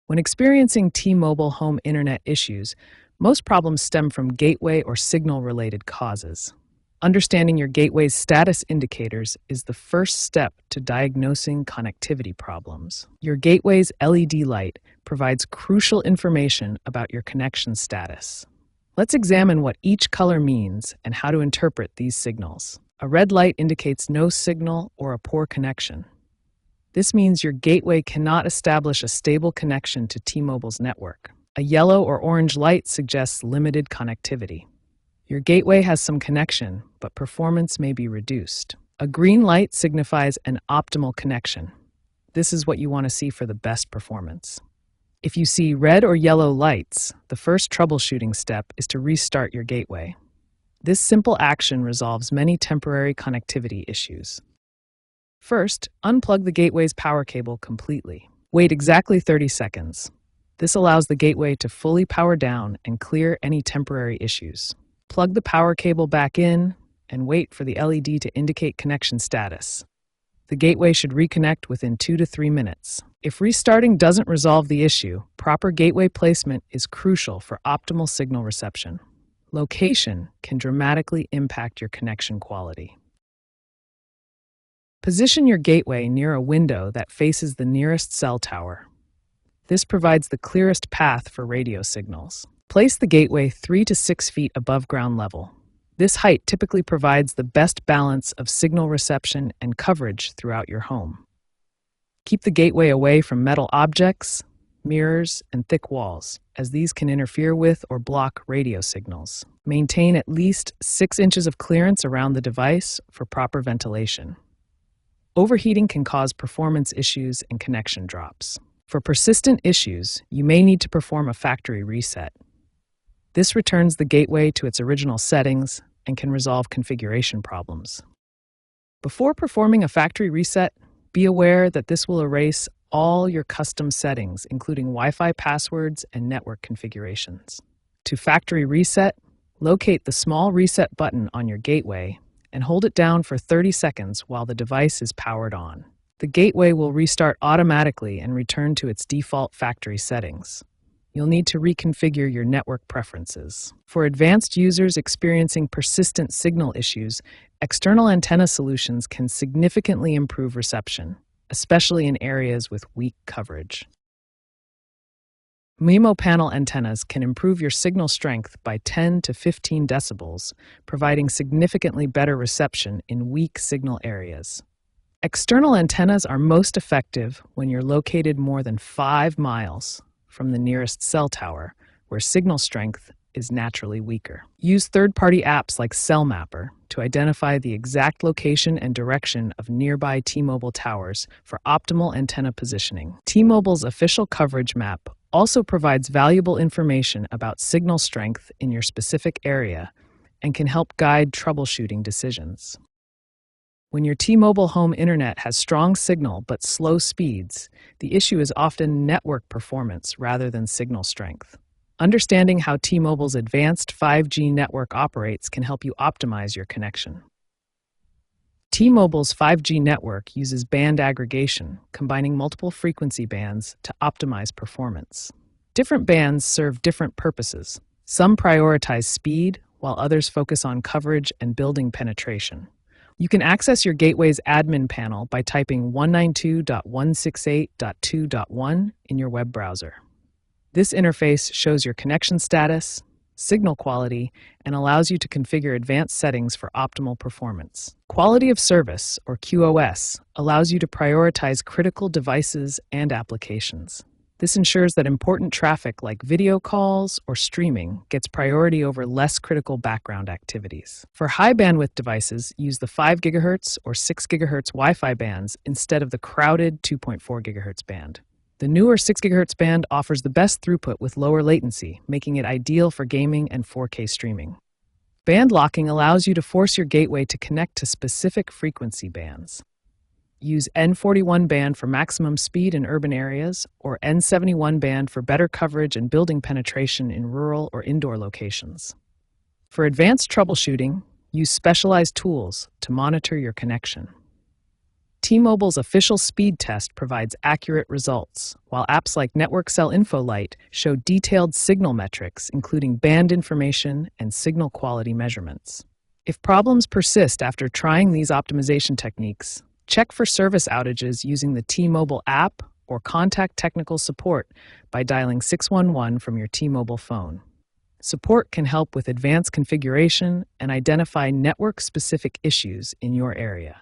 When experiencing T-Mobile home internet issues, most problems stem from gateway or signal-related causes. Understanding your gateway's status indicators is the first step to diagnosing connectivity problems. Your gateway's LED light provides crucial information about your connection status. Let's examine what each color means and how to interpret these signals. A red light indicates no signal or a poor connection. This means your gateway cannot establish a stable connection to T-Mobile's network. A yellow or orange light suggests limited connectivity. Your gateway has some connection, but performance may be reduced. A green light signifies an optimal connection. This is what you want to see for the best performance. If you see red or yellow lights, the first troubleshooting step is to restart your gateway. This simple action resolves many temporary connectivity issues. First, unplug the gateway's power cable completely. Wait exactly 30 seconds. This allows the gateway to fully power down and clear any temporary issues. Plug the power cable back in and wait for the LED to indicate connection status. The gateway should reconnect within 2 to 3 minutes. If restarting doesn't resolve the issue, proper gateway placement is crucial for optimal signal reception. Location can dramatically impact your connection quality. Position your gateway near a window that faces the nearest cell tower. This provides the clearest path for radio signals. Place the gateway 3 to 6 feet above ground level. This height typically provides the best balance of signal reception and coverage throughout your home. Keep the gateway away from metal objects, mirrors, and thick walls, as these can interfere with or block radio signals. Maintain at least 6 inches of clearance around the device for proper ventilation. Overheating can cause performance issues and connection drops. For persistent issues, you may need to perform a factory reset. This returns the gateway to its original settings and can resolve configuration problems. Before performing a factory reset, be aware that this will erase all your custom settings, including Wi-Fi passwords and network configurations. To factory reset, locate the small reset button on your gateway and hold it down for 30 seconds while the device is powered on. The gateway will restart automatically and return to its default factory settings. You'll need to reconfigure your network preferences. For advanced users experiencing persistent signal issues, external antenna solutions can significantly improve reception, especially in areas with weak coverage. MIMO panel antennas can improve your signal strength by 10 to 15 decibels, providing significantly better reception in weak signal areas. External antennas are most effective when you're located more than 5 miles from the nearest cell tower, where signal strength is naturally weaker. Use third-party apps like CellMapper to identify the exact location and direction of nearby T-Mobile towers for optimal antenna positioning. T-Mobile's official coverage map also provides valuable information about signal strength in your specific area and can help guide troubleshooting decisions. When your T-Mobile home internet has strong signal but slow speeds, the issue is often network performance rather than signal strength. Understanding how T-Mobile's advanced 5G network operates can help you optimize your connection. T-Mobile's 5G network uses band aggregation, combining multiple frequency bands to optimize performance. Different bands serve different purposes. Some prioritize speed, while others focus on coverage and building penetration. You can access your gateway's admin panel by typing 192.168.2.1 in your web browser. This interface shows your connection status, signal quality, and allows you to configure advanced settings for optimal performance. Quality of Service, or QoS, allows you to prioritize critical devices and applications. This ensures that important traffic like video calls or streaming gets priority over less critical background activities. For high bandwidth devices, use the 5 GHz or 6 GHz Wi-Fi bands instead of the crowded 2.4 GHz band. The newer 6 GHz band offers the best throughput with lower latency, making it ideal for gaming and 4K streaming. Band locking allows you to force your gateway to connect to specific frequency bands. Use N41 band for maximum speed in urban areas or N71 band for better coverage and building penetration in rural or indoor locations. For advanced troubleshooting, use specialized tools to monitor your connection. T-Mobile's official speed test provides accurate results, while apps like Network Cell Info Lite show detailed signal metrics, including band information and signal quality measurements. If problems persist after trying these optimization techniques, check for service outages using the T-Mobile app or contact technical support by dialing 611 from your T-Mobile phone. Support can help with advanced configuration and identify network-specific issues in your area.